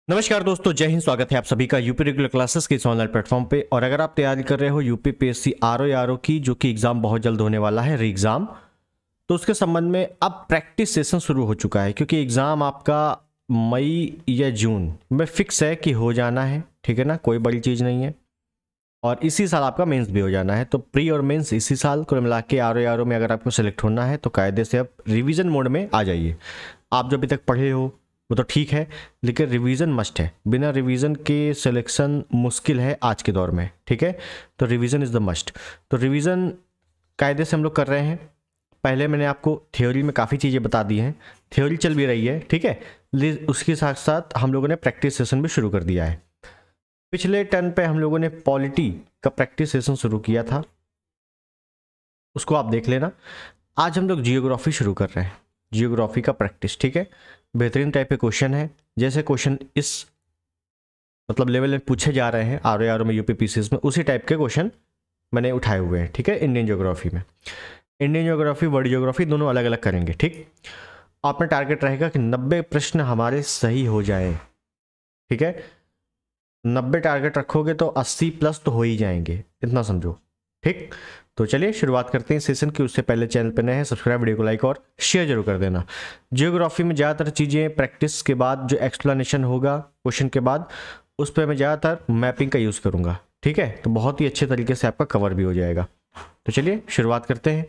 नमस्कार दोस्तों, जय हिंद। स्वागत है आप सभी का यूपी रेगुलर क्लासेस के इस ऑनलाइन प्लेटफॉर्म पे। और अगर आप तैयारी कर रहे हो यूपी पीएससी आरओ या आरओ की, जो कि एग्जाम बहुत जल्द होने वाला है, री एग्जाम, तो उसके संबंध में अब प्रैक्टिस सेशन शुरू हो चुका है। क्योंकि एग्जाम आपका मई या जून में फिक्स है कि हो जाना है, ठीक है ना, कोई बड़ी चीज़ नहीं है। और इसी साल आपका मेंस भी हो जाना है, तो प्री और मेंस इसी साल कुल मिला के आरओ या आरओ में अगर आपको सेलेक्ट होना है तो कायदे से अब रिवीजन मोड में आ जाइए। आप जो अभी तक पढ़े हो वो तो ठीक है, लेकिन रिवीजन मस्ट है। बिना रिवीजन के सिलेक्शन मुश्किल है आज के दौर में, ठीक है। तो रिवीजन इज़ द मस्ट। तो रिवीजन कायदे से हम लोग कर रहे हैं। पहले मैंने आपको थ्योरी में काफ़ी चीज़ें बता दी हैं, थ्योरी चल भी रही है, ठीक है। उसके साथ साथ हम लोगों ने प्रैक्टिस सेशन भी शुरू कर दिया है। पिछले टर्न पे हम लोगों ने पॉलिटी का प्रैक्टिस सेशन शुरू किया था, उसको आप देख लेना। आज हम लोग जियोग्राफी शुरू कर रहे हैं, जियोग्राफी का प्रैक्टिस, ठीक है। बेहतरीन टाइप के क्वेश्चन है, जैसे क्वेश्चन इस मतलब लेवल में पूछे जा रहे हैं आरओ में, यूपी पीसीएस में, उसी टाइप के क्वेश्चन मैंने उठाए हुए हैं, ठीक है। इंडियन ज्योग्राफी में, इंडियन ज्योग्राफी, वर्ल्ड ज्योग्राफी दोनों अलग अलग करेंगे, ठीक। आपका टारगेट रहेगा कि 90 प्रश्न हमारे सही हो जाए, ठीक है। 90 टारगेट रखोगे तो 80 प्लस तो हो ही जाएंगे, इतना समझो, ठीक। तो चलिए शुरुआत करते हैं सेशन की। उससे पहले चैनल पर नए हैं, सब्सक्राइब, वीडियो को लाइक और शेयर जरूर कर देना। जियोग्राफी में ज़्यादातर चीज़ें प्रैक्टिस के बाद जो एक्सप्लेनेशन होगा क्वेश्चन के बाद, उस पर मैं ज़्यादातर मैपिंग का यूज़ करूँगा, ठीक है। तो बहुत ही अच्छे तरीके से आपका कवर भी हो जाएगा। तो चलिए शुरुआत करते हैं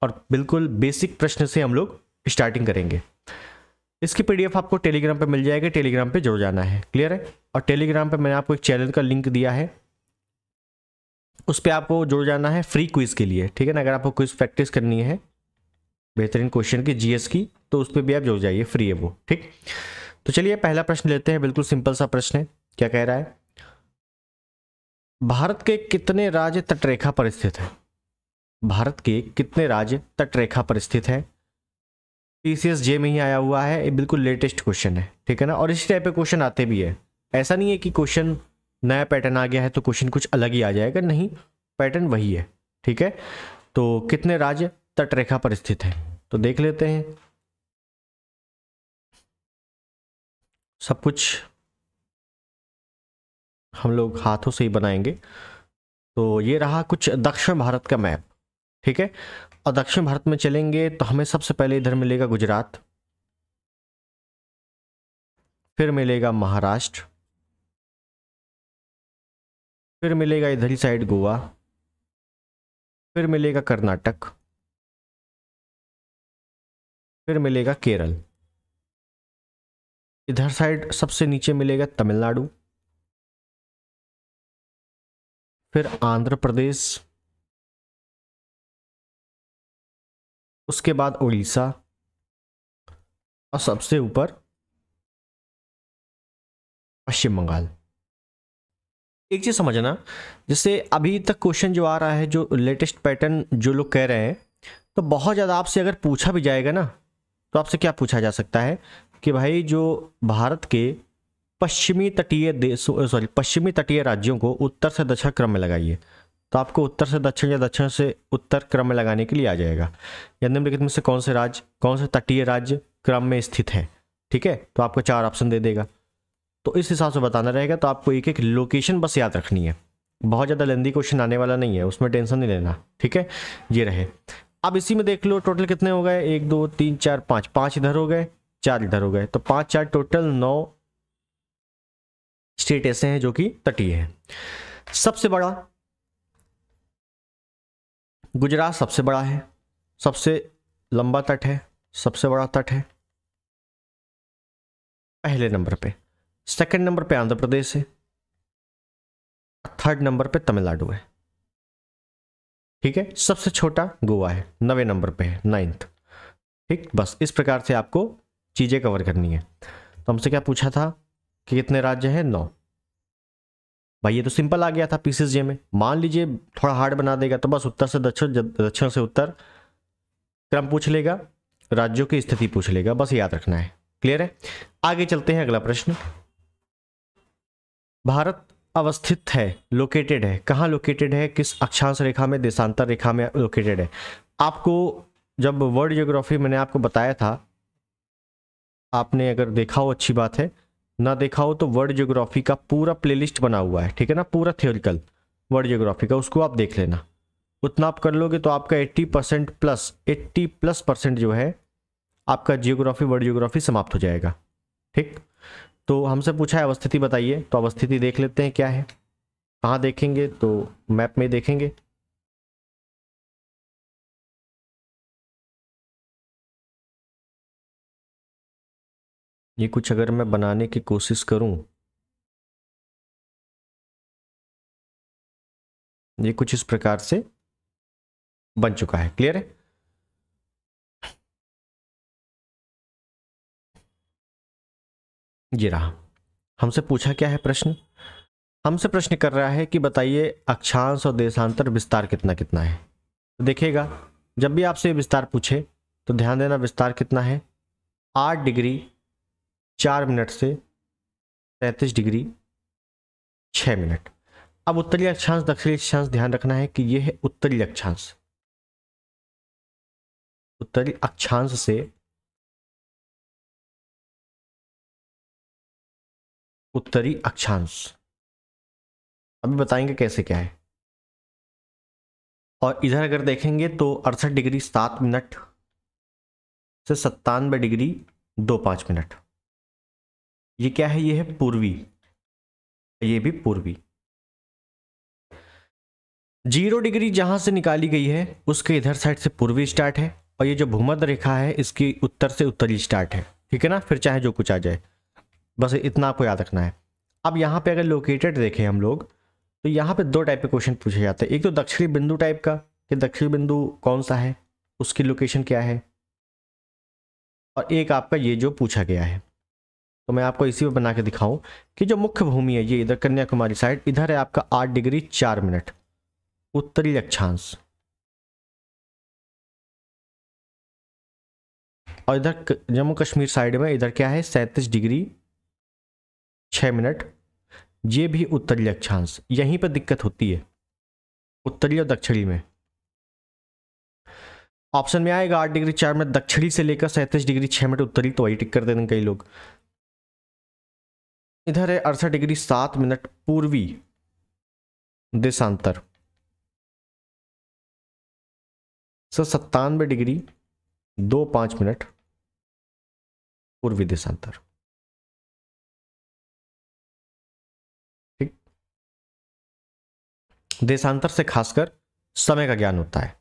और बिल्कुल बेसिक प्रश्न से हम लोग स्टार्टिंग करेंगे। इसकी पीडीएफ आपको टेलीग्राम पे मिल जाएगी, टेलीग्राम पे जुड़ जाना है, क्लियर है। और टेलीग्राम पे मैंने आपको एक चैनल का लिंक दिया है, उस पर आपको जुड़ जाना है फ्री क्विज के लिए, ठीक है ना। अगर आपको क्विज प्रैक्टिस करनी है बेहतरीन क्वेश्चन की, जीएस की, तो उस पर भी आप जुड़ जाइए, फ्री है वो, ठीक। तो चलिए पहला प्रश्न लेते हैं, बिल्कुल सिंपल सा प्रश्न है। क्या कह रहा है? भारत के कितने राज्य तटरेखा पर स्थित है? भारत के कितने राज्य तटरेखा पर स्थित है? पीसीएस जे में ही आया हुआ है, ये बिल्कुल लेटेस्ट क्वेश्चन है, ठीक है ना। और इसी टाइप के क्वेश्चन आते भी है, ऐसा नहीं है कि क्वेश्चन नया पैटर्न आ गया है तो क्वेश्चन कुछ अलग ही आ जाएगा, नहीं, पैटर्न वही है, ठीक है। तो कितने राज्य तटरेखा पर स्थित है, तो देख लेते हैं। सब कुछ हम लोग हाथों से ही बनाएंगे। तो ये रहा कुछ दक्षिण भारत का मैप, ठीक है। और दक्षिण भारत में चलेंगे तो हमें सबसे पहले इधर मिलेगा गुजरात, फिर मिलेगा महाराष्ट्र, फिर मिलेगा इधर ही साइड गोवा, फिर मिलेगा कर्नाटक, फिर मिलेगा केरल, इधर साइड सबसे नीचे मिलेगा तमिलनाडु, फिर आंध्र प्रदेश, उसके बाद उड़ीसा, और सबसे ऊपर पश्चिम बंगाल। एक चीज समझना, जैसे अभी तक क्वेश्चन जो आ रहा है, जो लेटेस्ट पैटर्न जो लोग कह रहे हैं, तो बहुत ज़्यादा आपसे अगर पूछा भी जाएगा ना, तो आपसे क्या पूछा जा सकता है कि भाई जो भारत के पश्चिमी तटीय देशों, पश्चिमी तटीय राज्यों को उत्तर से दक्षिण क्रम में लगाइए। तो आपको उत्तर से दक्षिण या दक्षिण से उत्तर क्रम में लगाने के लिए आ जाएगा, या निम्नलिखित में से कौन से राज्य, कौन से तटीय राज्य क्रम में स्थित है, ठीक है। तो आपको 4 ऑप्शन दे देगा, तो इस हिसाब से बताना रहेगा। तो आपको एक एक लोकेशन बस याद रखनी है, बहुत ज़्यादा लेंदी क्वेश्चन आने वाला नहीं है, उसमें टेंशन नहीं लेना, ठीक है। ये रहे। अब इसी में देख लो टोटल कितने हो गए, 1 2 3 4 5, 5 इधर हो गए, 4 इधर हो गए, तो 5 4 टोटल 9 स्टेट ऐसे हैं जो कि तटीय है। सबसे बड़ा गुजरात सबसे बड़ा है, सबसे लंबा तट है, सबसे बड़ा तट है, पहले नंबर पे। सेकंड नंबर पे आंध्र प्रदेश है, थर्ड नंबर पे तमिलनाडु है, ठीक है। सबसे छोटा गोवा है, 9वें नंबर पे है, 9th, ठीक। बस इस प्रकार से आपको चीजें कवर करनी है। तो हमसे क्या पूछा था कि कितने राज्य हैं? 9। भाई ये तो सिंपल आ गया था पीसीएस जे में। मान लीजिए थोड़ा हार्ड बना देगा तो बस उत्तर से दक्षिण, दक्षिण से उत्तर क्रम पूछ लेगा, राज्यों की स्थिति पूछ लेगा, बस याद रखना है, क्लियर है। आगे चलते हैं, अगला प्रश्न। भारत अवस्थित है, लोकेटेड है, कहाँ लोकेटेड है, किस अक्षांश रेखा में, देशांतर रेखा में लोकेटेड है? आपको जब वर्ल्ड ज्योग्राफी मैंने आपको बताया था, आपने अगर देखा हो अच्छी बात है, ना देखा हो तो वर्ल्ड ज्योग्राफी का पूरा प्लेलिस्ट बना हुआ है, ठीक है ना, पूरा थ्योरिकल वर्ल्ड ज्योग्राफी का, उसको आप देख लेना। उतना आप कर लोगे तो आपका 80% प्लस 80+% जो है आपका जियोग्राफी वर्ल्ड जियोग्राफी समाप्त हो जाएगा। ठीक, तो हमसे पूछा है अवस्थिति बताइए, तो अवस्थिति देख लेते हैं क्या है। कहाँ देखेंगे, तो मैप में देखेंगे। ये कुछ अगर मैं बनाने की कोशिश करूं, ये कुछ इस प्रकार से बन चुका है। क्लियर है? ये रहा। हमसे पूछा क्या है प्रश्न, हमसे प्रश्न कर रहा है कि बताइए अक्षांश और देशांतर विस्तार कितना कितना है। तो देखिएगा, जब भी आपसे विस्तार पूछे तो ध्यान देना विस्तार कितना है, 8 डिग्री 4 मिनट से 33 डिग्री 6 मिनट। अब उत्तरी अक्षांश दक्षिणी अक्षांश ध्यान रखना है कि यह है उत्तरी अक्षांश, उत्तरी अक्षांश से उत्तरी अक्षांश। अभी बताएंगे कैसे क्या है। और इधर अगर देखेंगे तो 68 डिग्री 7 मिनट से 97 डिग्री 25 मिनट। ये क्या है, ये है पूर्वी, ये भी पूर्वी। 0 डिग्री जहां से निकाली गई है उसके इधर साइड से पूर्वी स्टार्ट है, और ये जो भूमध्य रेखा है इसकी उत्तर से उत्तरी स्टार्ट है। ठीक है ना, फिर चाहे जो कुछ आ जाए, बस इतना आपको याद रखना है। अब यहाँ पे अगर लोकेटेड देखें हम लोग, तो यहाँ पे 2 टाइप के क्वेश्चन पूछे जाते हैं। एक तो दक्षिणी बिंदु टाइप का, कि दक्षिणी बिंदु कौन सा है, उसकी लोकेशन क्या है, और एक आपका ये जो पूछा गया है। तो मैं आपको इसी में बना के दिखाऊं कि जो मुख्य भूमि है ये इधर कन्याकुमारी साइड, इधर है आपका 8 डिग्री 4 मिनट उत्तरी अक्षांश, और इधर जम्मू कश्मीर साइड में इधर क्या है 37 डिग्री 6 मिनट, ये भी उत्तरी अक्षांश। यहीं पर दिक्कत होती है उत्तरी और दक्षिणी में। ऑप्शन में आएगा 8 डिग्री 4 मिनट दक्षिणी से लेकर 37 डिग्री 6 मिनट उत्तरी, तो वही टिक कर देते हैं कई लोग। इधर है 68 डिग्री 7 मिनट पूर्वी देशांतर से 97 डिग्री 25 मिनट पूर्वी देशांतर। ठीक, देशांतर से खासकर समय का ज्ञान होता है।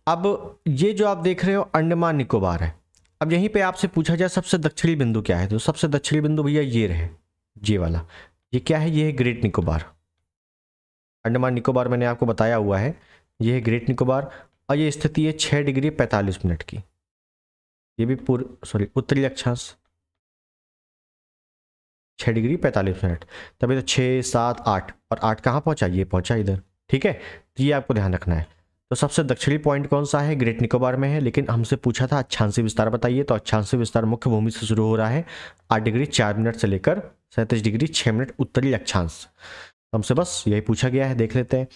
अब ये जो आप देख रहे हो अंडमान निकोबार है। अब यहीं पे आपसे पूछा जाए सबसे दक्षिणी बिंदु क्या है, तो सबसे दक्षिणी बिंदु भैया ये रहे, ये वाला। ये क्या है, ये है ग्रेट निकोबार। अंडमान निकोबार मैंने आपको बताया हुआ है, ये है ग्रेट निकोबार, और ये स्थिति है 6 डिग्री 45 मिनट की। ये भी उत्तरी अक्षांश 6 डिग्री 45 मिनट। तभी तो 6 7 8 और 8 कहाँ पहुंचा, ये पहुंचा इधर। ठीक है, तो ये आपको ध्यान रखना है। तो सबसे दक्षिणी पॉइंट कौन सा है, ग्रेट निकोबार में है। लेकिन हमसे पूछा था अक्षांशीय विस्तार बताइए, तो अक्षांशीय विस्तार मुख्य भूमि से शुरू हो रहा है 8 डिग्री 4 मिनट से लेकर 37 डिग्री 6 मिनट उत्तरी अक्षांश। हमसे बस यही पूछा गया है, देख लेते हैं।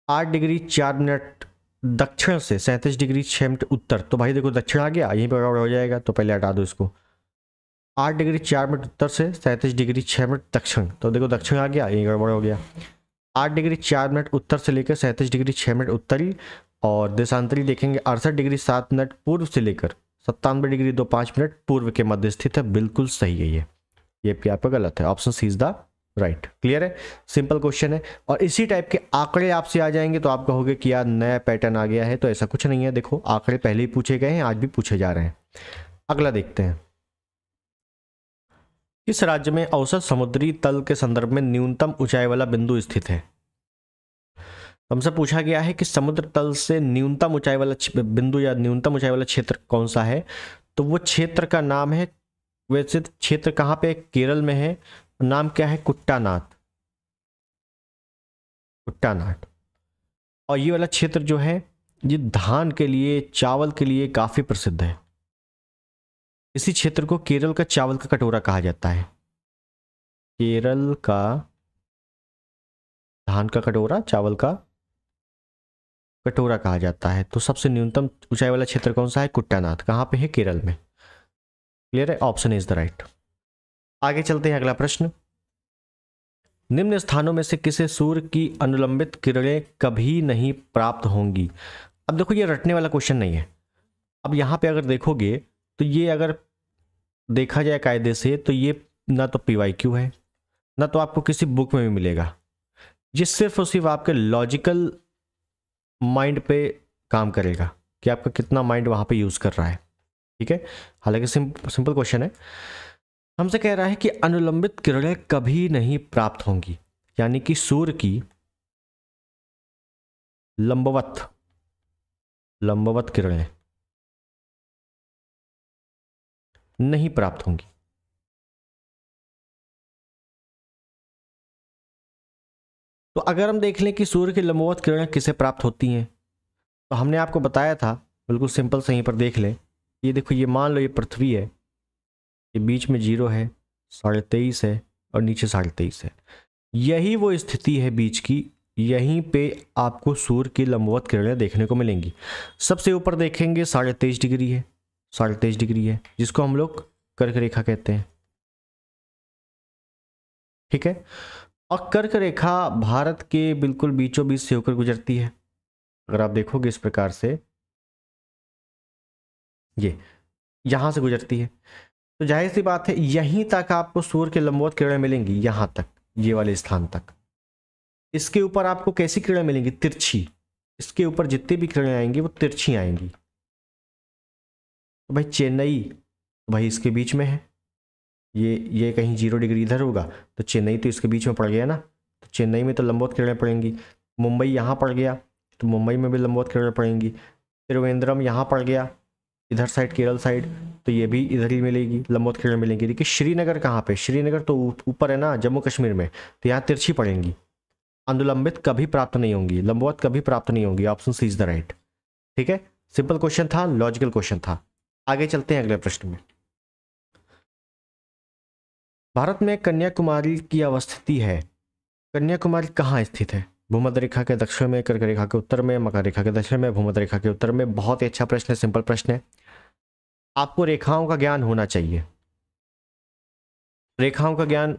8 डिग्री 4 मिनट दक्षिण से 37 डिग्री 6 मिनट उत्तर, तो भाई देखो दक्षिण आ गया, यहीं पर हो जाएगा, तो पहले हटा दो इसको। 8 डिग्री 4 मिनट उत्तर से 37 डिग्री 6 मिनट दक्षिण, तो देखो दक्षिण आ गया, यहीं गड़बड़ हो गया। 8 डिग्री 4 मिनट उत्तर से लेकर 37 डिग्री 6 मिनट उत्तरी, और देशांतरी देखेंगे 68 डिग्री 7 मिनट पूर्व से लेकर 97 डिग्री 25 मिनट पूर्व के मध्य स्थित है। बिल्कुल सही है ये भी आपका गलत है, option C is the right. Clear है, सिंपल क्वेश्चन है। और इसी टाइप के आंकड़े आपसे आ जाएंगे तो आप कहोगे कि यार नया पैटर्न आ गया है, तो ऐसा कुछ नहीं है। देखो आंकड़े पहले ही पूछे गए हैं, आज भी पूछे जा रहे हैं। अगला देखते हैं, किस राज्य में औसत समुद्री तल के संदर्भ में न्यूनतम ऊंचाई वाला बिंदु स्थित है। हमसे पूछा गया है कि समुद्र तल से न्यूनतम ऊंचाई वाला बिंदु या न्यूनतम ऊंचाई वाला क्षेत्र कौन सा है, तो वो क्षेत्र का नाम है, वैसे क्षेत्र कहाँ पे, केरल में है, नाम क्या है, कुट्टानाथ। कुट्टानाथ। और ये वाला क्षेत्र जो है ये धान के लिए, चावल के लिए काफी प्रसिद्ध है। इसी क्षेत्र को केरल का चावल का कटोरा कहा जाता है। केरल का धान का कटोरा, चावल का कटोरा कहा जाता है। तो सबसे न्यूनतम ऊंचाई वाला क्षेत्र कौन सा है, कुट्टानाथ। कहाँ पे है, केरल में। क्लियर है, ऑप्शन इज द राइट। आगे चलते हैं, अगला प्रश्न। निम्न स्थानों में से किसे सूर्य की अनुलंबित किरणें कभी नहीं प्राप्त होंगी? अब देखो ये रटने वाला क्वेश्चन नहीं है। अब यहाँ पे अगर देखोगे तो ये अगर देखा जाए कायदे से तो ये ना तो PYQ है ना तो आपको किसी बुक में भी मिलेगा। ये सिर्फ और सिर्फ आपके लॉजिकल माइंड पे काम करेगा कि आपका कितना माइंड वहाँ पे यूज कर रहा है। ठीक है, हालांकि सिंपल क्वेश्चन है। हमसे कह रहा है कि अनुलंबित किरणें कभी नहीं प्राप्त होंगी, यानी कि सूर्य की लंबवत किरणें नहीं प्राप्त होंगी। तो अगर हम देख लें कि सूर्य की लंबवत किरणें किसे प्राप्त होती हैं, तो हमने आपको बताया था बिल्कुल सिंपल से, यहीं पर देख लें। ये देखो, ये मान लो ये पृथ्वी है, ये बीच में 0 है, 23.5 है और नीचे 23.5 है। यही वो स्थिति है बीच की, यहीं पे आपको सूर्य की लंबवत किरणें देखने को मिलेंगी। सबसे ऊपर देखेंगे 23.5 डिग्री है, 23.5 डिग्री है, जिसको हम लोग कर्क रेखा कहते हैं। ठीक है, और कर्क रेखा भारत के बिल्कुल बीचों बीच से होकर गुजरती है। अगर आप देखोगे इस प्रकार से, ये यहां से गुजरती है, तो जाहिर सी बात है यहीं तक आपको सूर्य की लंबवत किरणें मिलेंगी, यहां तक, ये वाले स्थान तक। इसके ऊपर आपको कैसी किरणें मिलेंगी? तिरछी। इसके ऊपर जितनी भी किरणें आएंगी वो तिरछी आएंगी। तो भाई चेन्नई, तो भाई इसके बीच में है, ये कहीं 0 डिग्री इधर होगा, तो चेन्नई तो इसके बीच में पड़ गया ना, तो चेन्नई में तो लंबवत किरणें पड़ेंगी। मुंबई यहाँ पड़ गया तो मुंबई में भी लंबवत किरणें पड़ेंगी। त्रिवेंद्रम यहाँ पड़ गया इधर साइड, केरल साइड, तो ये भी इधर ही मिलेगी, लंबवत किरणें मिलेंगी। देखिए श्रीनगर कहाँ पे, श्रीनगर तो ऊपर है ना, जम्मू कश्मीर में, तो यहाँ तिरछी पड़ेंगी। अनुलंबित कभी प्राप्त नहीं होंगी, लंबवत कभी प्राप्त नहीं होंगी, option C is the right. ठीक है, सिंपल क्वेश्चन था, लॉजिकल क्वेश्चन था। आगे चलते हैं अगले प्रश्न में। भारत में कन्याकुमारी की अवस्थिति है। कन्याकुमारी कहाँ स्थित है? भूमध्य रेखा के दक्षिण में, कर्क रेखा के उत्तर में, मकर रेखा के दक्षिण में, भूमध्य रेखा के उत्तर में। बहुत ही अच्छा प्रश्न है, सिंपल प्रश्न है। आपको रेखाओं का ज्ञान होना चाहिए। रेखाओं का ज्ञान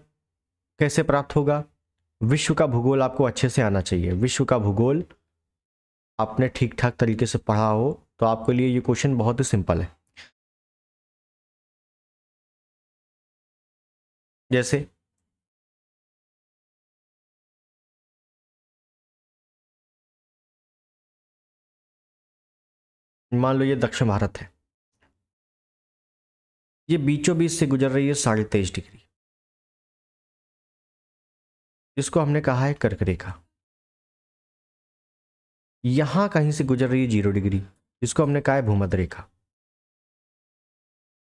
कैसे प्राप्त होगा? विश्व का भूगोल आपको अच्छे से आना चाहिए। विश्व का भूगोल आपने ठीक ठाक तरीके से पढ़ा हो तो आपके लिए ये क्वेश्चन बहुत ही सिंपल है। जैसे मान लो ये दक्षिण भारत है, ये बीचों बीच से गुजर रही है 23.5 डिग्री, जिसको हमने कहा है कर्क रेखा। यहां कहीं से गुजर रही है 0 डिग्री, जिसको हमने कहा है भूमध्य रेखा,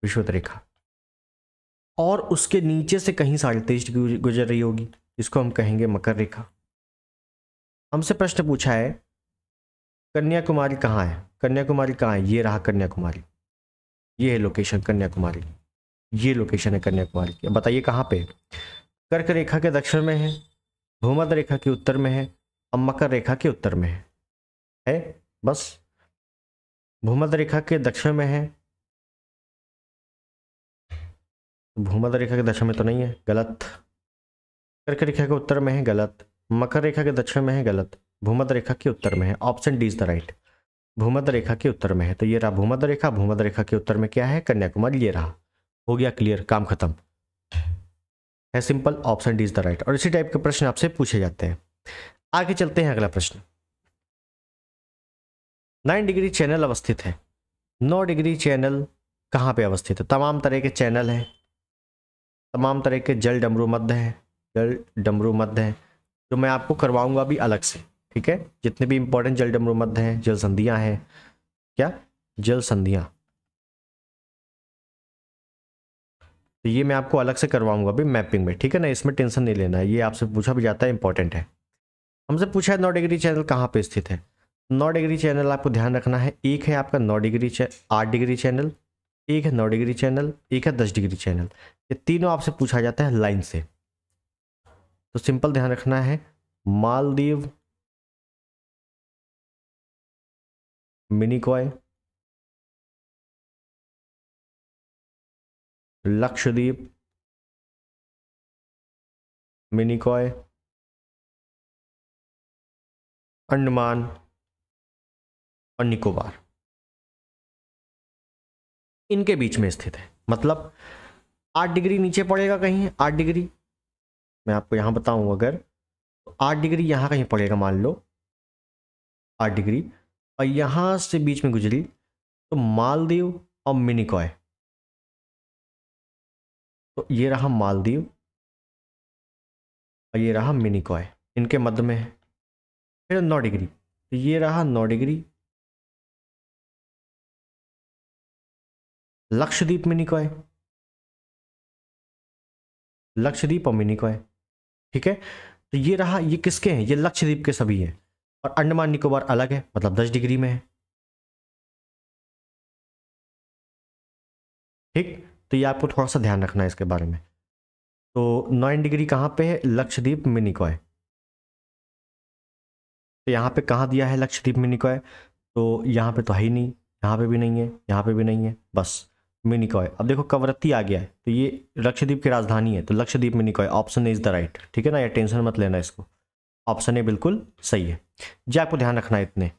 विषुवत रेखा। और उसके नीचे से कहीं 23.5 डिग्री गुजर रही होगी, जिसको हम कहेंगे मकर रेखा। हमसे प्रश्न पूछा है कन्याकुमारी कहाँ है? कन्याकुमारी कहाँ है? ये रहा कन्याकुमारी, ये है लोकेशन कन्याकुमारी, ये लोकेशन है कन्याकुमारी की। अब बताइए कहाँ पे? कर्क रेखा के दक्षिण में है, भूमध्य रेखा के उत्तर में है और मकर रेखा के उत्तर में है बस। भूमध्य रेखा के दक्षिण में है, भूमध्य रेखा के दक्षिण में तो नहीं है, गलत। कर्क रेखा के उत्तर में है, गलत। मकर रेखा के दक्षिण में है, गलत। भूमध्य रेखा के उत्तर में है, option D is the right. भूमध्य रेखा के उत्तर में है, तो ये रहा भूमध्य रेखा। भूमध्य रेखा के उत्तर में क्या है? कन्याकुमारी। ये रहा, हो गया क्लियर, काम खत्म है, simple, option D is the right. और इसी टाइप के प्रश्न आपसे पूछे जाते हैं। आगे चलते हैं, अगला प्रश्न। 9 डिग्री चैनल अवस्थित है। 9 डिग्री चैनल कहाँ पे अवस्थित है? तमाम तरह के चैनल हैं, तमाम तरह के जल डमरू मध्य हैं, जल डमरू मध्य हैं, जो मैं आपको करवाऊंगा भी अलग से। ठीक है, जितने भी इंपॉर्टेंट जल डमरू मध्य हैं, जल संधियां हैं, क्या जल संधियां, तो ये मैं आपको अलग से करवाऊंगा भी मैपिंग में। ठीक है ना, इसमें टेंशन नहीं लेना है, ये आपसे पूछा भी जाता है, इंपॉर्टेंट है। हमसे पूछा है 9 डिग्री चैनल कहाँ पे स्थित है। 9 डिग्री चैनल आपको ध्यान रखना है, एक है आपका 9 डिग्री 8 डिग्री चैनल, एक है 9 डिग्री चैनल, एक है 10 डिग्री चैनल। ये तीनों आपसे पूछा जाता है लाइन से, तो सिंपल ध्यान रखना है। मालदीव, मिनिकॉय, लक्षद्वीप, मिनिकॉय, अंडमान और निकोबार इनके बीच में स्थित है। मतलब 8 डिग्री नीचे पड़ेगा कहीं, 8 डिग्री मैं आपको यहां बताऊं अगर, तो 8 डिग्री यहां कहीं पड़ेगा, मान लो 8 डिग्री, और यहां से बीच में गुजरी तो मालदीव और मिनिकॉय, तो ये रहा मालदीव और ये रहा मिनिकॉय, इनके मध्य में है। फिर 9 डिग्री, तो ये रहा 9 डिग्री, लक्षद्वीप, मिनिकॉय, लक्षद्वीप और मिनिकॉय, ठीक है। तो ये रहा, ये किसके हैं, ये लक्षद्वीप के सभी हैं, और अंडमान निकोबार अलग है, मतलब 10 डिग्री में है, ठीक। तो ये आपको थोड़ा सा ध्यान रखना है इसके बारे में। तो 9 डिग्री कहाँ पे है, लक्षद्वीप, मिनिकॉय, तो यहाँ पे कहाँ दिया है लक्षद्वीप, मिनिकॉय, तो यहाँ पे तो है ही नहीं, यहाँ पे भी नहीं है, यहाँ पे भी नहीं है, बस मिनिकॉय। अब देखो कवरत्ती आ गया है, तो ये लक्षद्वीप की राजधानी है, तो Lakshadweep, Minicoy, option A is the right, ठीक है ना, ये टेंशन मत लेना इसको, ऑप्शन ए बिल्कुल सही है जी, आपको ध्यान रखना है इतने।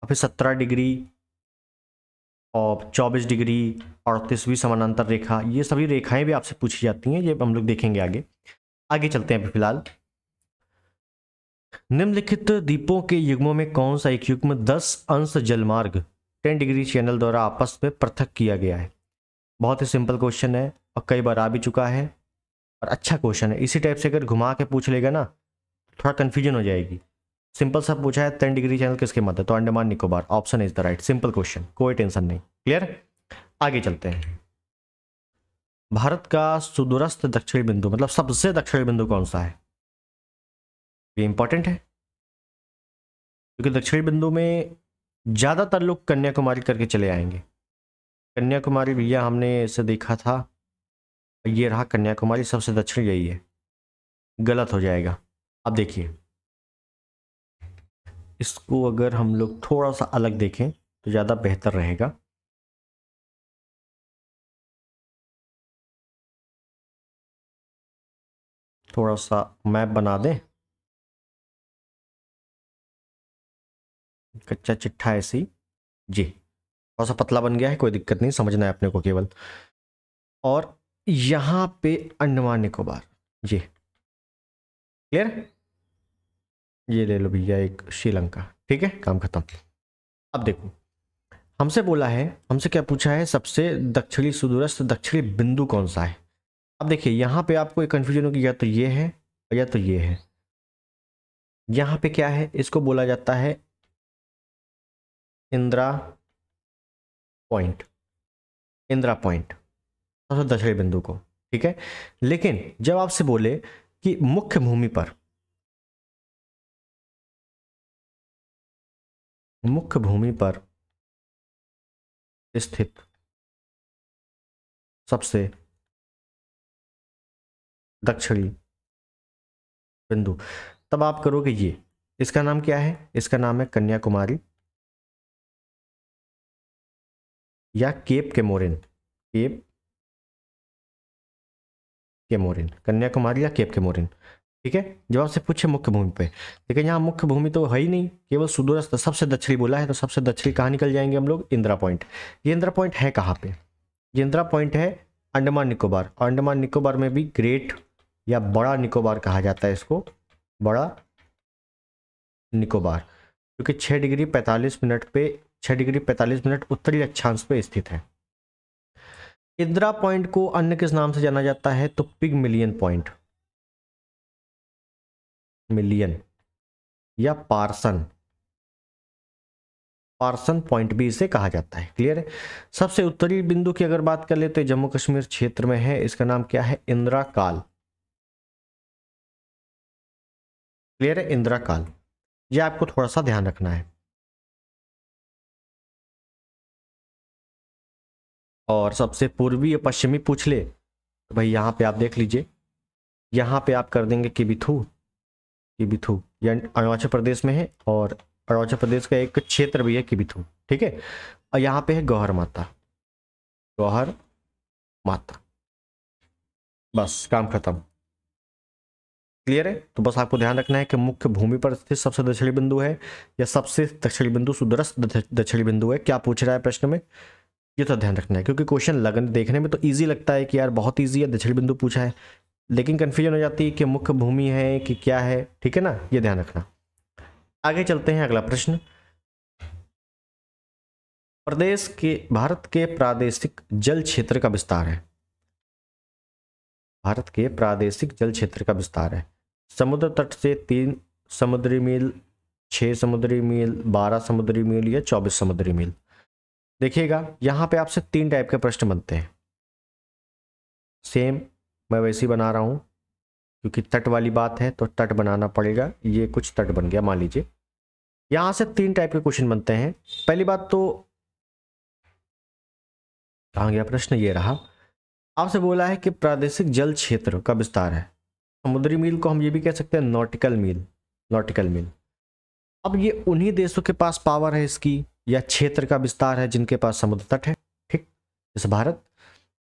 अब फिर 17 डिग्री और 24 डिग्री, 38वीं समानांतर रेखा, ये सभी रेखाएं भी आपसे पूछी जाती हैं, ये हम लोग देखेंगे आगे। आगे चलते हैं अभी फिलहाल। निम्नलिखित द्वीपों के युग्मों में कौन सा एक युग्म 10 अंश जलमार्ग 10 डिग्री चैनल द्वारा आपस में पृथक किया गया है? बहुत ही सिंपल क्वेश्चन है और कई बार आ भी चुका है और अच्छा क्वेश्चन है। इसी टाइप से अगर घुमा के पूछ लेगा ना थोड़ा कंफ्यूजन हो जाएगी। सिंपल सा पूछा है 10 डिग्री चैनल किसके मध्य, तो Andaman Nicobar, option is the right, simple question, कोई टेंशन नहीं। क्लियर, आगे चलते हैं। भारत का सुदूरस्थ दक्षिणी बिंदु, मतलब सबसे दक्षिणी बिंदु कौन सा है? ये इंपॉर्टेंट है क्योंकि दक्षिणी बिंदु में ज्यादातर लोग कन्याकुमारी करके चले आएंगे। कन्याकुमारी भैया हमने इसे देखा था, ये रहा कन्याकुमारी, सबसे दक्षिण यही है, गलत हो जाएगा। अब देखिए इसको अगर हम लोग थोड़ा सा अलग देखें तो ज़्यादा बेहतर रहेगा। थोड़ा सा मैप बना दें, कच्चा चिट्ठा ऐसी जी, थोड़ा सा पतला बन गया है, कोई दिक्कत नहीं, समझना है अपने को केवल। और यहाँ पे अंडमान निकोबार जी, क्लियर, ये ले लो भैया एक श्रीलंका, ठीक है, काम खत्म। अब देखो हमसे बोला है, हमसे क्या पूछा है, सबसे दक्षिणी सुदूरस्थ दक्षिणी बिंदु कौन सा है। अब देखिए यहाँ पे आपको एक कंफ्यूजन होगी, या तो ये है या तो ये है। यहाँ पे क्या है, इसको बोला जाता है इंदिरा पॉइंट, इंदिरा पॉइंट सबसे दक्षिणी बिंदु को, ठीक है। लेकिन जब आपसे बोले कि मुख्य भूमि पर, मुख्य भूमि पर स्थित सबसे दक्षिणी बिंदु, तब आप करोगे ये, इसका नाम क्या है, इसका नाम है कन्याकुमारी या cap Comorin, cap Comorin, Kanyakumari या केप केमोरिन, ठीक है। जब आपसे पूछे मुख्य भूमि पे, लेकिन यहाँ मुख्य भूमि तो है ही नहीं, केवल सुदूरस्थ सबसे दक्षिणी बोला है, तो सबसे दक्षिणी कहाँ निकल जाएंगे हम लोग, इंदिरा पॉइंट। ये इंदिरा पॉइंट है कहाँ पे, ये इंदिरा पॉइंट है अंडमान निकोबार, और अंडमान निकोबार में भी ग्रेट या बड़ा निकोबार कहा जाता है इसको, बड़ा निकोबार, क्योंकि 6 डिग्री 45 मिनट पे, 6 डिग्री 45 मिनट उत्तरी अक्षांश पे स्थित है। इंदिरा पॉइंट को अन्य किस नाम से जाना जाता है, तो पिगमिलियन पॉइंट, मिलियन या पार्सन, पार्सन पॉइंट भी इसे कहा जाता है। क्लियर है। सबसे उत्तरी बिंदु की अगर बात कर ले तो जम्मू कश्मीर क्षेत्र में है, इसका नाम क्या है, इंदिरा काल। क्लियर है, इंदिरा काल, ये आपको थोड़ा सा ध्यान रखना है। और सबसे पूर्वी या पश्चिमी पूछ ले तो भाई यहाँ पे आप देख लीजिए, यहाँ पे आप कर देंगे किबिथु, किबिथु या अरुणाचल प्रदेश में है, और अरुणाचल प्रदेश का एक क्षेत्र भी है किबिथु, ठीक है। और यहाँ पे है गौहर माता, गौहर मात्रा। बस काम खत्म। क्लियर है? तो बस आपको ध्यान रखना है कि मुख्य भूमि पर स्थित सबसे दक्षिणी बिंदु है या सबसे दक्षिणी बिंदु सुदूरस्थ दक्षिणी बिंदु है। क्या पूछ रहा है प्रश्न में, ये तो ध्यान रखना है, क्योंकि क्वेश्चन लगन देखने में तो इजी लगता है कि यार बहुत इजी है, दक्षिणी बिंदु पूछा है, लेकिन कंफ्यूजन हो जाती है कि मुख्य भूमि है कि क्या है। ठीक है ना, ये ध्यान रखना। आगे चलते हैं, अगला प्रश्न। भारत के प्रादेशिक जल क्षेत्र का विस्तार है। भारत के प्रादेशिक जल क्षेत्र का विस्तार है। समुद्र तट से 3 समुद्री मील, 6 समुद्री मील, 12 समुद्री मील या 24 समुद्री मील। देखिएगा यहाँ पे आपसे 3 टाइप के प्रश्न बनते हैं। सेम मैं वैसे ही बना रहा हूँ, क्योंकि तट वाली बात है तो तट बनाना पड़ेगा। ये कुछ तट बन गया मान लीजिए। यहाँ से 3 टाइप के क्वेश्चन बनते हैं। पहली बात तो कहाँ गया प्रश्न, ये रहा। आपसे बोला है कि प्रादेशिक जल क्षेत्र का विस्तार है। समुद्री मील को हम ये भी कह सकते हैं नॉटिकल मील, नॉटिकल मील। अब ये उन्हीं देशों के पास पावर है इसकी या क्षेत्र का विस्तार है जिनके पास समुद्र तट है। ठीक, जैसे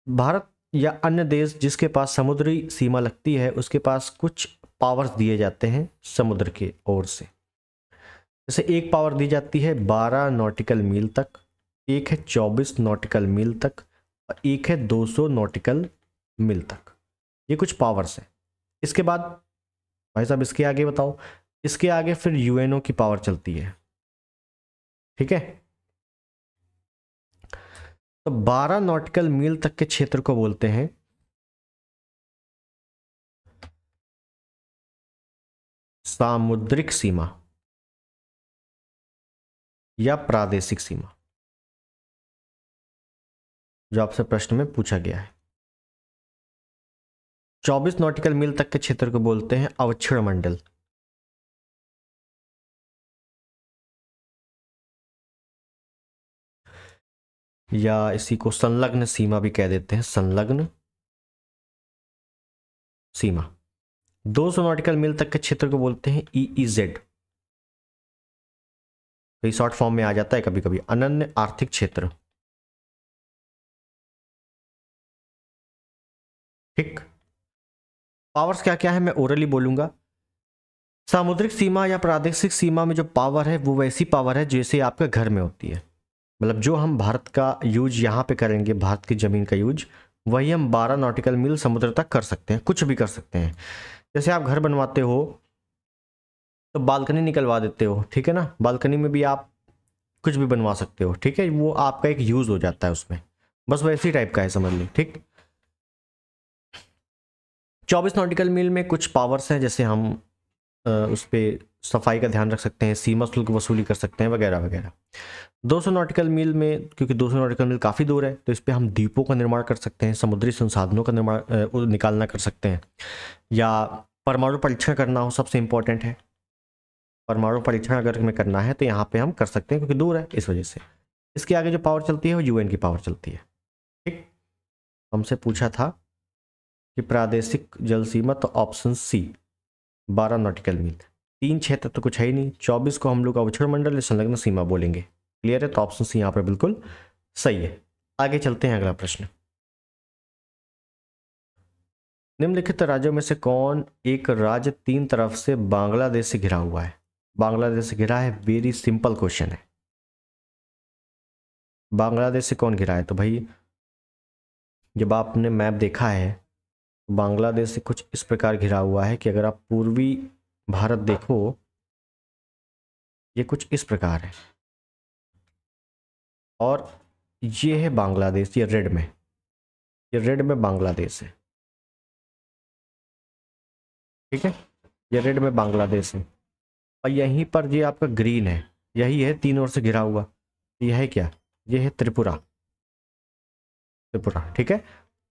भारत या अन्य देश जिसके पास समुद्री सीमा लगती है उसके पास कुछ पावर्स दिए जाते हैं समुद्र की ओर से। जैसे एक पावर दी जाती है 12 नॉटिकल मील तक, एक है 24 नॉटिकल मील तक और एक है 200 नॉटिकल मील तक। ये कुछ पावर्स है। इसके बाद भाई साहब इसके आगे बताओ, इसके आगे फिर यूएनओ की पावर चलती है। ठीक है, तो 12 नॉटिकल मील तक के क्षेत्र को बोलते हैं सामुद्रिक सीमा या प्रादेशिक सीमा, जो आपसे प्रश्न में पूछा गया है। 24 नॉटिकल मील तक के क्षेत्र को बोलते हैं अवक्षीण मंडल। या इसी को संलग्न सीमा भी कह देते हैं, संलग्न सीमा। 200 नॉटिकल मील तक के क्षेत्र को बोलते हैं ईईजेड। तो ये शॉर्ट फॉर्म में आ जाता है कभी कभी, अनन्य आर्थिक क्षेत्र। ठीक, पावर्स क्या क्या है मैं ओरली बोलूंगा। सामुद्रिक सीमा या प्रादेशिक सीमा में जो पावर है वो वैसी पावर है जैसे आपके घर में होती है। मतलब जो हम भारत का यूज यहाँ पे करेंगे, भारत की ज़मीन का यूज, वही हम 12 नॉटिकल मील समुद्र तक कर सकते हैं, कुछ भी कर सकते हैं। जैसे आप घर बनवाते हो तो बालकनी निकलवा देते हो, ठीक है ना, बालकनी में भी आप कुछ भी बनवा सकते हो। ठीक है, वो आपका एक यूज़ हो जाता है उसमें, बस वैसी टाइप का है, समझ ली। ठीक, 24 नॉटिकल मील में कुछ पावर्स हैं, जैसे हम उस पर सफाई का ध्यान रख सकते हैं, सीमा शुल्क वसूली कर सकते हैं वगैरह वगैरह। 200 नॉटिकल मील में, क्योंकि 200 नॉटिकल मील काफ़ी दूर है, तो इस पर हम द्वीपों का निर्माण कर सकते हैं, समुद्री संसाधनों का निर्माण निकालना कर सकते हैं, या परमाणु परीक्षण करना हो, सबसे इम्पोर्टेंट है। परमाणु परीक्षण अगर हमें करना है तो यहाँ पे हम कर सकते हैं, क्योंकि दूर है इस वजह से। इसके आगे जो पावर चलती है वो यूएन की पावर चलती है। ठीक, हमसे पूछा था कि प्रादेशिक जल सीमा, तो ऑप्शन सी 12 नॉटिकल मील। 3 क्षेत्र तो कुछ है ही नहीं, 24 को हम लोग अवक्षीण मंडल या संलग्न सीमा बोलेंगे। क्लियर है? तो ऑप्शन सी यहाँ पर बिल्कुल सही है। आगे चलते हैं, अगला प्रश्न। निम्नलिखित राज्यों में से कौन एक राज्य 3 तरफ से बांग्लादेश से घिरा हुआ है? बांग्लादेश से घिरा है, वेरी सिंपल क्वेश्चन है। बांग्लादेश से कौन घिरा है? तो भाई जब आपने मैप देखा है तो बांग्लादेश से कुछ इस प्रकार घिरा हुआ है कि अगर आप पूर्वी भारत देखो, ये कुछ इस प्रकार है, और ये है बांग्लादेश, ये रेड में, ये रेड में बांग्लादेश है। ठीक है, ये रेड में बांग्लादेश है, और यहीं पर ये आपका ग्रीन है, यही है 3 ओर से घिरा हुआ। यह है क्या? ये है त्रिपुरा, त्रिपुरा। ठीक है,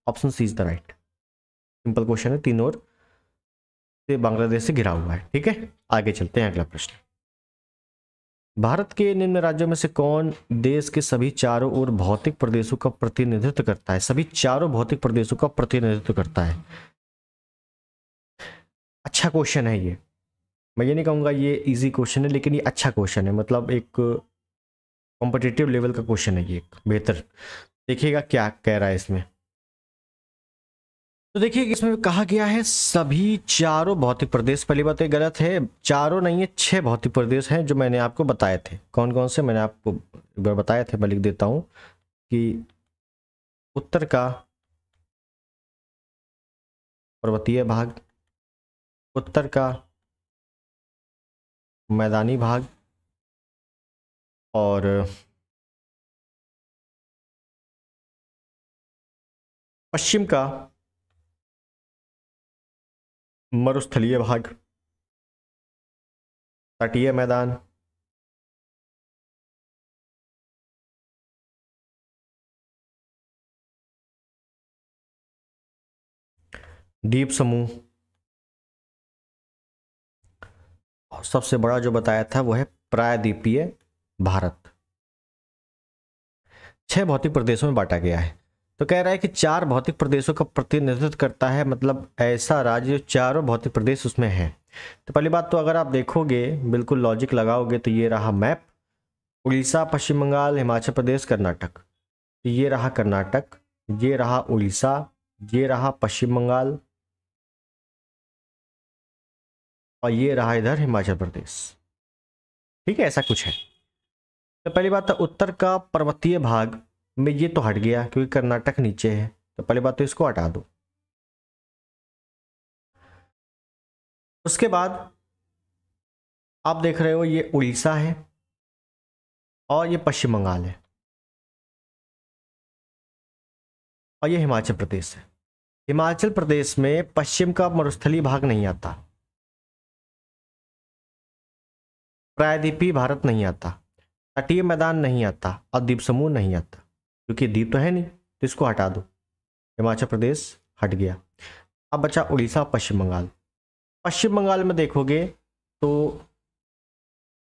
option C is the right. Simple question है, 3 ओर से बांग्लादेश से घिरा हुआ है। ठीक है, आगे चलते हैं, अगला प्रश्न। भारत के निम्न राज्यों में से कौन देश के सभी चारों ओर भौतिक प्रदेशों का प्रतिनिधित्व करता है? सभी चारों भौतिक प्रदेशों का प्रतिनिधित्व करता है। अच्छा क्वेश्चन है ये, मैं ये नहीं कहूँगा ये इजी क्वेश्चन है, लेकिन ये अच्छा क्वेश्चन है, मतलब एक कॉम्पिटिटिव लेवल का क्वेश्चन है ये, एक बेहतर। देखिएगा क्या कह रहा है इसमें। तो देखिए इसमें कहा गया है सभी चारों भौतिक प्रदेश, पहली बात तो गलत है, चारों नहीं है 6 भौतिक प्रदेश हैं जो मैंने आपको बताए थे। कौन कौन से मैंने आपको एक बार बताए थे, मैं लिख देता हूं कि उत्तर का पर्वतीय भाग, उत्तर का मैदानी भाग, और पश्चिम का मरुस्थलीय भाग, तटीय मैदान, द्वीप समूह, और सबसे बड़ा जो बताया था वो है प्रायद्वीपीय भारत। 6 भौतिक प्रदेशों में बांटा गया है। तो कह रहा है कि 4 भौतिक प्रदेशों का प्रतिनिधित्व करता है, मतलब ऐसा राज्य जो चारों भौतिक प्रदेश उसमें है। तो पहली बात तो अगर आप देखोगे, बिल्कुल लॉजिक लगाओगे, तो ये रहा मैप, उड़ीसा, पश्चिम बंगाल, हिमाचल प्रदेश, कर्नाटक। तो ये रहा कर्नाटक, ये रहा उड़ीसा, ये रहा पश्चिम बंगाल, और ये रहा इधर हिमाचल प्रदेश। ठीक है, ऐसा कुछ है। तो पहली बात तो उत्तर का पर्वतीय भाग में ये तो हट गया क्योंकि कर्नाटक नीचे है, तो पहली बात तो इसको हटा दो। उसके बाद आप देख रहे हो ये उड़ीसा है और ये पश्चिम बंगाल है और ये हिमाचल प्रदेश है। हिमाचल प्रदेश में पश्चिम का मरुस्थलीय भाग नहीं आता, प्रायद्वीपीय भारत नहीं आता, तटीय मैदान नहीं आता और द्वीप समूह नहीं आता, क्योंकि द्वीप तो है नहीं, तो इसको हटा दो। हिमाचल प्रदेश हट गया। अब बचा उड़ीसा, पश्चिम बंगाल। पश्चिम बंगाल में देखोगे तो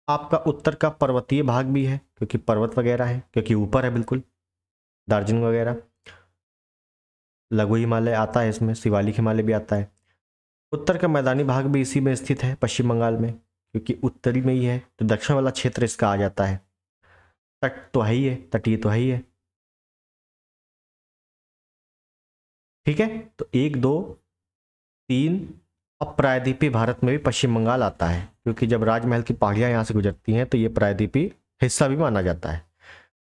आपका उत्तर का पर्वतीय भाग भी है क्योंकि पर्वत वगैरह है, क्योंकि ऊपर है बिल्कुल, दार्जिलिंग वगैरह, लघु हिमालय आता है इसमें, शिवालिक हिमालय भी आता है। उत्तर का मैदानी भाग भी इसी में स्थित है पश्चिम बंगाल में, क्योंकि उत्तरी में ही है, तो दक्षिण वाला क्षेत्र इसका आ जाता है। तट तो है ही है, तटीय तो है ही है। ठीक है, तो 1 2 3। अब प्रायद्वीपीय भारत में भी पश्चिम बंगाल आता है, क्योंकि जब राजमहल की पहाड़ियां यहाँ से गुजरती हैं तो ये प्रायद्वीपीय हिस्सा भी माना जाता है।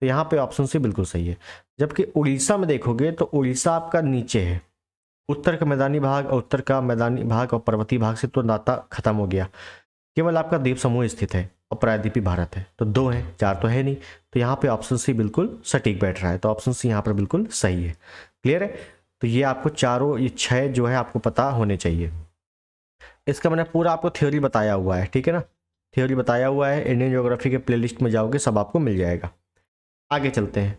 तो यहाँ पे ऑप्शन सी बिल्कुल सही है। जबकि उड़ीसा में देखोगे तो उड़ीसा आपका नीचे है, उत्तर का मैदानी भाग और उत्तर का मैदानी भाग और पर्वतीय भाग से तो नाता खत्म हो गया, केवल आपका द्वीप समूह स्थित है और प्रायद्वीपीय भारत है, तो 2 है, 4 तो है नहीं। तो यहाँ पे ऑप्शन सी बिल्कुल सटीक बैठ रहा है, तो ऑप्शन सी यहाँ पर बिल्कुल सही है। क्लियर है? तो ये आपको चारों, ये 6 जो है आपको पता होने चाहिए। इसका मैंने पूरा आपको थ्योरी बताया हुआ है, ठीक है ना, थ्योरी बताया हुआ है, इंडियन ज्योग्राफी के प्लेलिस्ट में जाओगे सब आपको मिल जाएगा। आगे चलते हैं।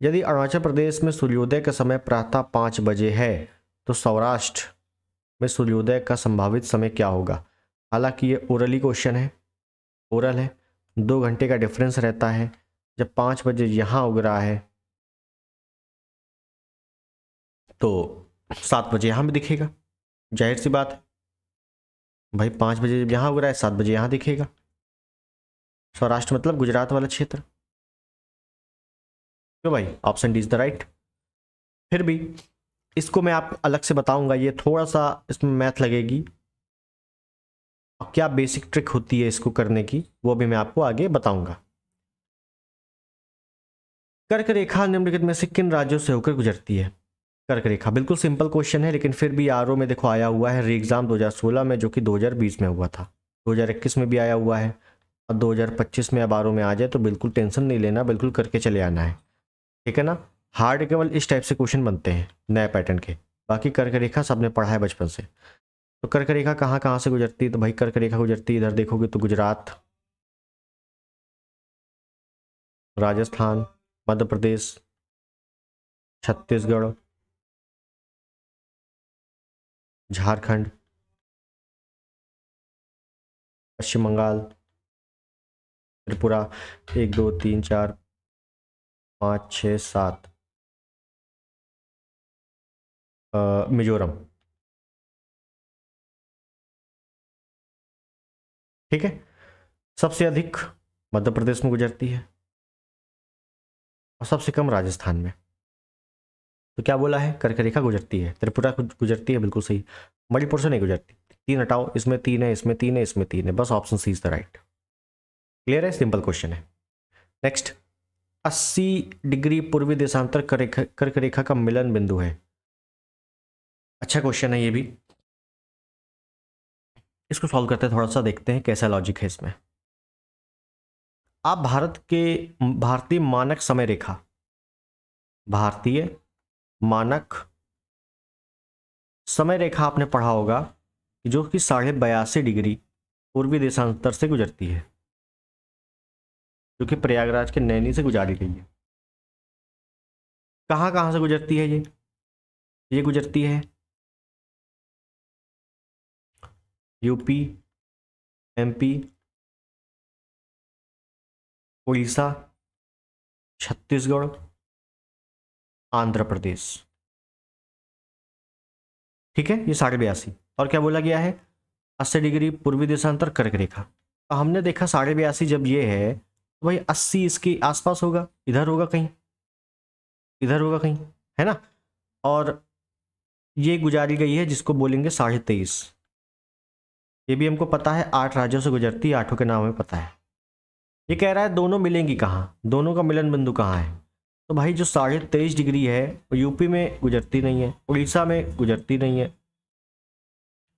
यदि अरुणाचल प्रदेश में सूर्योदय का समय प्रातः 5 बजे है तो सौराष्ट्र में सूर्योदय का संभावित समय क्या होगा? हालांकि ये ओरली क्वेश्चन है, ओरल है, 2 घंटे का डिफरेंस रहता है। जब 5 बजे यहाँ उग रहा है तो 7 बजे यहाँ भी दिखेगा, जाहिर सी बात है भाई, 5 बजे जब यहाँ उग रहा है 7 बजे यहाँ दिखेगा। सौराष्ट्र मतलब गुजरात वाला क्षेत्र। क्यों भाई, option D is the right. फिर भी इसको मैं आपको अलग से बताऊंगा, ये थोड़ा सा इसमें मैथ लगेगी, और क्या बेसिक ट्रिक होती है इसको करने की वो भी मैं आपको आगे बताऊंगा। कर्क रेखा निम्नलिखित में से किन राज्यों से होकर गुजरती है? कर्क रेखा बिल्कुल सिंपल क्वेश्चन है, लेकिन फिर भी आरओ में देखो आया हुआ है, री एग्जाम 2016 में, जो कि 2020 में हुआ था, 2021 में भी आया हुआ है, और 2025 में अब आरओ में आ जाए तो बिल्कुल टेंशन नहीं लेना, बिल्कुल करके चले आना है, ठीक है ना। हार्ड केवल इस टाइप से क्वेश्चन बनते हैं नए पैटर्न के, बाकी कर्क रेखा सबने पढ़ा है बचपन से। तो कर्क रेखा कहाँ कहाँ से गुजरती है? तो भाई कर्क रेखा गुजरती है, इधर देखोगे तो गुजरात, राजस्थान, मध्य प्रदेश, छत्तीसगढ़, झारखंड, पश्चिम बंगाल, त्रिपुरा, 1 2 3 4 5 6 7, मिजोरम। ठीक है, सबसे अधिक मध्य प्रदेश में गुजरती है और सबसे कम राजस्थान में। तो क्या बोला है, कर्क रेखा गुजरती है, त्रिपुरा गुजरती है, बिल्कुल सही। मणिपुर से नहीं गुजरती। 3 हटाओ, इसमें 3 है, इसमें 3 है, इसमें 3 है, बस option C is the right. Clear है, सिंपल क्वेश्चन है। नेक्स्ट, 80 डिग्री पूर्वी देशांतर कर्क रेखा का मिलन बिंदु है। अच्छा क्वेश्चन है ये भी, इसको सॉल्व करते हैं, थोड़ा सा देखते हैं कैसा लॉजिक है इसमें। आप भारतीय मानक समय रेखा, भारतीय मानक समय रेखा आपने पढ़ा होगा, जो कि 82.5 डिग्री पूर्वी देशांतर से गुजरती है, जो कि प्रयागराज के नैनी से गुजारी गई है। कहाँ कहाँ से गुजरती है ये गुजरती है यूपी, एमपी, उड़ीसा, छत्तीसगढ़, आंध्र प्रदेश। ठीक है, ये 82.5। और क्या बोला गया है, 80 डिग्री पूर्वी देशांतर कर्क रेखा। तो हमने देखा 82.5 जब ये है तो भाई 80 इसके आसपास होगा, इधर होगा कहीं, इधर होगा कहीं, है ना। और ये गुजारी गई है जिसको बोलेंगे 23.5। ये भी हमको पता है, 8 राज्यों से गुजरती है, 8 के नाम हमें पता है। ये कह रहा है दोनों मिलेंगी कहाँ, दोनों का मिलन बिंदु कहाँ है। तो भाई जो 23.5 डिग्री है वो यूपी में गुजरती नहीं है, उड़ीसा में गुजरती नहीं है,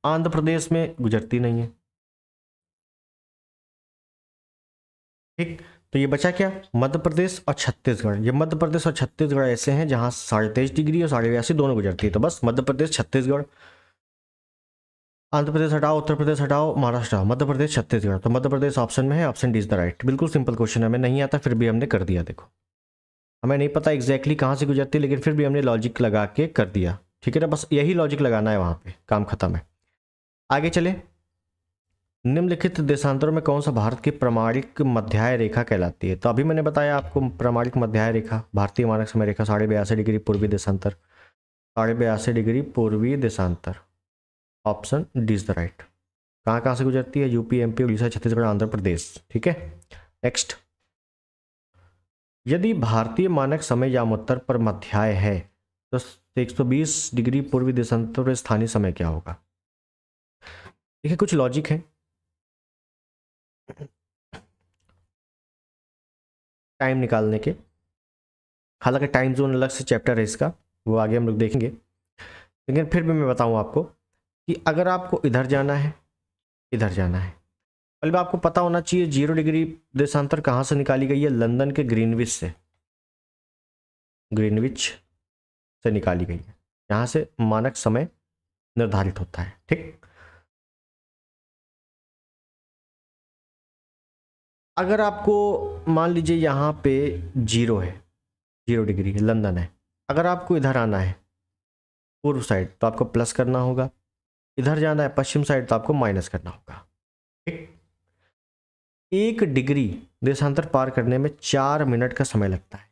आंध्र प्रदेश में गुजरती नहीं है। ठीक, तो ये बचा क्या, मध्य प्रदेश और छत्तीसगढ़। ये मध्य प्रदेश और छत्तीसगढ़ ऐसे हैं जहाँ 23.5 डिग्री और 82.5 दोनों गुजरती है। तो बस मध्य प्रदेश, छत्तीसगढ़, आंध्र प्रदेश हटाओ, उत्तर प्रदेश हटाओ, महाराष्ट्र हटाओ, मध्य प्रदेश, छत्तीसगढ़। तो मध्य प्रदेश ऑप्शन में है, option D is the right. बिल्कुल सिंपल क्वेश्चन, हमें नहीं आता फिर भी हमने कर दिया। देखो हमें नहीं पता एग्जैक्टली कहाँ से गुजरती, लेकिन फिर भी हमने लॉजिक लगा के कर दिया। ठीक है ना, बस यही लॉजिक लगाना है, वहाँ पे काम खत्म है। आगे चले, निम्नलिखित देशांतरों में कौन सा भारत की प्रमाणिक मध्याय रेखा कहलाती है। तो अभी मैंने बताया आपको प्रमाणिक मध्याय रेखा, भारतीय मानक समय रेखा 82.5 डिग्री पूर्वी देशांतर, 82.5 डिग्री पूर्वी देशांतर, option D is the right. कहाँ कहाँ से गुजरती है, यूपी, एमपी, उड़ीसा, छत्तीसगढ़, आंध्र प्रदेश। ठीक है, नेक्स्ट, यदि भारतीय मानक समय यामोत्तर पर मध्याय है तो 120 डिग्री पूर्वी देशांतर पर स्थानीय समय क्या होगा। देखिए कुछ लॉजिक है, टाइम निकालने के, हालांकि टाइम जोन अलग से चैप्टर है इसका, वो आगे हम लोग देखेंगे, लेकिन फिर भी मैं बताऊं आपको कि अगर आपको इधर जाना है, इधर जाना है, पहले आपको पता होना चाहिए 0 डिग्री देशांतर कहाँ से निकाली गई है, लंदन के ग्रीनविच से, ग्रीनविच से निकाली गई है, यहाँ से मानक समय निर्धारित होता है। ठीक, अगर आपको मान लीजिए यहाँ पे 0 है, 0 डिग्री लंदन है, अगर आपको इधर आना है पूर्व साइड तो आपको प्लस करना होगा, इधर जाना है पश्चिम साइड तो आपको माइनस करना होगा। ठीक, 1 डिग्री देशांतर पार करने में 4 मिनट का समय लगता है।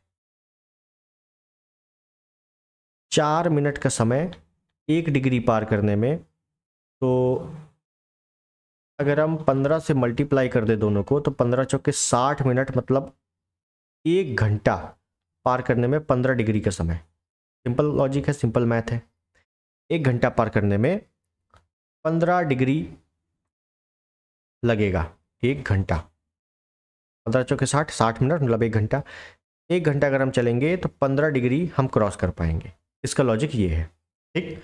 4 मिनट का समय 1 डिग्री पार करने में, तो अगर हम 15 से मल्टीप्लाई कर दे दोनों को तो 15 चौके 60 मिनट, मतलब 1 घंटा पार करने में 15 डिग्री का समय। सिंपल लॉजिक है, सिंपल मैथ है। 1 घंटा पार करने में 15 डिग्री लगेगा, 1 घंटा, 15 चौके 60, 60 मिनट मतलब 1 घंटा। 1 घंटा अगर हम चलेंगे तो 15 डिग्री हम क्रॉस कर पाएंगे। इसका लॉजिक ये है। ठीक,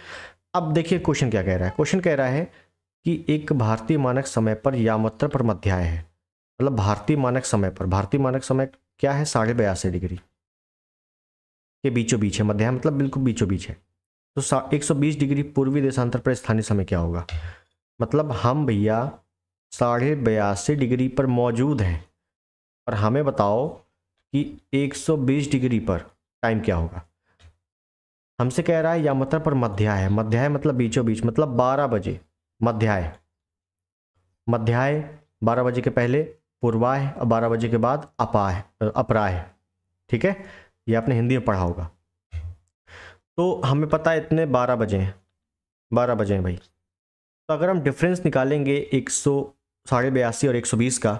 अब देखिए क्वेश्चन क्या कह रहा है, क्वेश्चन कह रहा है कि एक भारतीय मानक समय पर यामोत्तर पर मध्याय है, मतलब भारतीय मानक समय पर, भारतीय मानक समय क्या है, 82.5 डिग्री के बीचों बीच है, मध्याय मतलब बिल्कुल बीचों बीच है। तो 120 डिग्री पूर्वी देशांतर पर स्थानीय समय क्या होगा, मतलब हम भैया 82.5 डिग्री पर मौजूद हैं और हमें बताओ कि 120 डिग्री पर टाइम क्या होगा। हमसे कह रहा है यामोत्तर पर मध्याय है, मध्याय मतलब बीचों बीच, मतलब 12 बजे मध्याय, मध्याय 12 बजे के पहले पूर्वाह और 12 बजे के बाद अपाह, अपराह। ठीक है, ये आपने हिंदी में पढ़ा होगा। तो हमें पता है इतने 12 बजे हैं, 12 बजे हैं भाई। तो अगर हम डिफरेंस निकालेंगे 82 और 120 का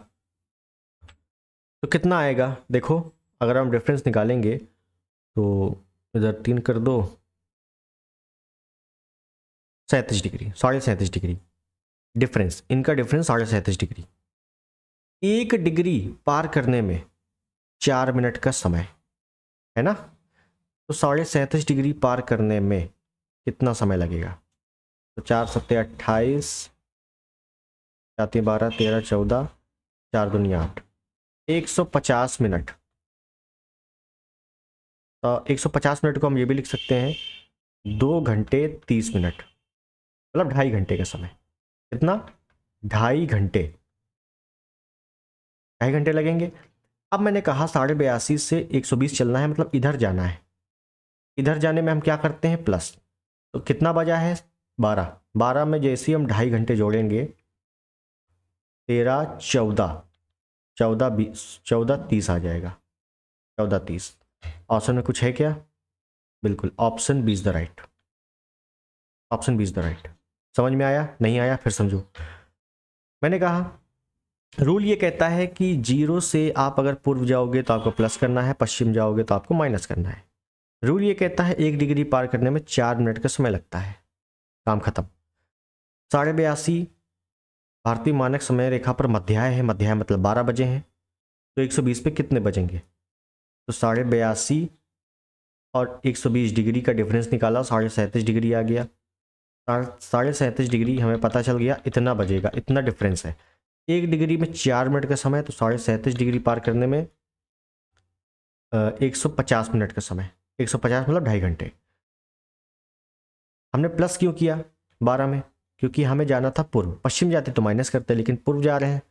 तो कितना आएगा, देखो अगर हम डिफरेंस निकालेंगे तो इधर 3 कर दो, डिग्री, 37.5 डिग्री डिफरेंस, इनका डिफरेंस 37.5 डिग्री। 1 डिग्री पार करने में 4 मिनट का समय है ना, तो 37.5 डिग्री पार करने में कितना समय लगेगा? तो 4 सत्ते 28, 4 12, 13 14, 4 दूनी 8, 150 मिनट। तो 150 मिनट को हम ये भी लिख सकते हैं 2 घंटे 30 मिनट, मतलब 2.5 घंटे का समय। कितना? 2.5 घंटे, 2.5 घंटे लगेंगे। अब मैंने कहा 82.5 से 120 चलना है, मतलब इधर जाना है। इधर जाने में हम क्या करते हैं? प्लस। तो कितना बजा है? 12। 12 में जैसे ही हम 2.5 घंटे जोड़ेंगे, 13 14, 14 20, 14 30 आ जाएगा। 14 30। ऑप्शन में कुछ है क्या? बिल्कुल, option B is the right. Option B is the right. समझ में आया? नहीं आया? फिर समझो। मैंने कहा रूल ये कहता है कि 0 से आप अगर पूर्व जाओगे तो आपको प्लस करना है, पश्चिम जाओगे तो आपको माइनस करना है। रूल ये कहता है 1 डिग्री पार करने में 4 मिनट का समय लगता है। काम खत्म। 82.5 भारतीय मानक समय रेखा पर मध्याह्न है, मध्याह्न मतलब 12 बजे हैं, तो 120 पे कितने बजेंगे? तो 82.5 और 120 डिग्री का डिफरेंस निकाला, 37.5 डिग्री आ गया। 37.5 डिग्री हमें पता चल गया इतना बजेगा, इतना डिफरेंस है। 1 डिग्री में 4 मिनट का समय, तो 37.5 डिग्री पार करने में 150 मिनट का समय। 150 मतलब 2.5 घंटे। हमने प्लस क्यों किया 12 में? क्योंकि हमें जाना था पूर्व। पश्चिम जाते तो माइनस करते, लेकिन पूर्व जा रहे हैं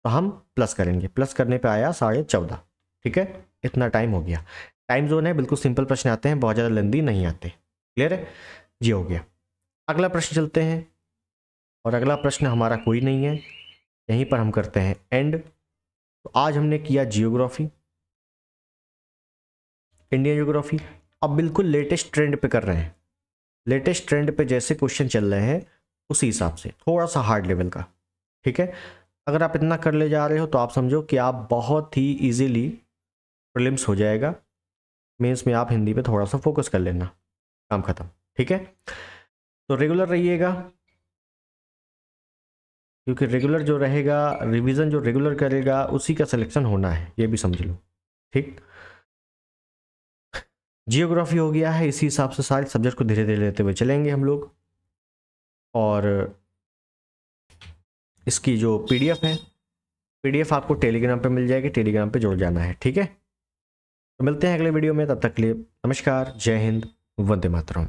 तो हम प्लस करेंगे। प्लस करने पे आया 14.5। ठीक है, इतना टाइम हो गया। टाइम जोन है, बिल्कुल सिंपल प्रश्न आते हैं, बहुत ज़्यादा लेंदी नहीं आते। क्लियर है जी? हो गया। अगला प्रश्न चलते हैं, और अगला प्रश्न हमारा कोई नहीं है, यहीं पर हम करते हैं एंड। तो आज हमने किया जियोग्राफी, इंडियन जियोग्राफी। अब बिल्कुल लेटेस्ट ट्रेंड पे कर रहे हैं। लेटेस्ट ट्रेंड पे जैसे क्वेश्चन चल रहे हैं उसी हिसाब से, थोड़ा सा हार्ड लेवल का। ठीक है, अगर आप इतना कर ले जा रहे हो तो आप समझो कि आप बहुत ही इजीली प्रीलिम्स हो जाएगा। मेंस में आप हिंदी पे थोड़ा सा फोकस कर लेना, काम खत्म। ठीक है, तो रेगुलर रहिएगा, क्योंकि रेगुलर जो रहेगा, रिवीजन जो रेगुलर करेगा उसी का सिलेक्शन होना है, ये भी समझ लो। ठीक, जियोग्राफी हो गया है, इसी हिसाब से सारे सब्जेक्ट को धीरे धीरे लेते हुए चलेंगे हम लोग। और इसकी जो पीडीएफ है, पीडीएफ आपको टेलीग्राम पे मिल जाएगी, टेलीग्राम पे जुड़ जाना है। ठीक है, तो मिलते हैं अगले वीडियो में, तब तक के लिए नमस्कार, जय हिंद, वंदे मातरम।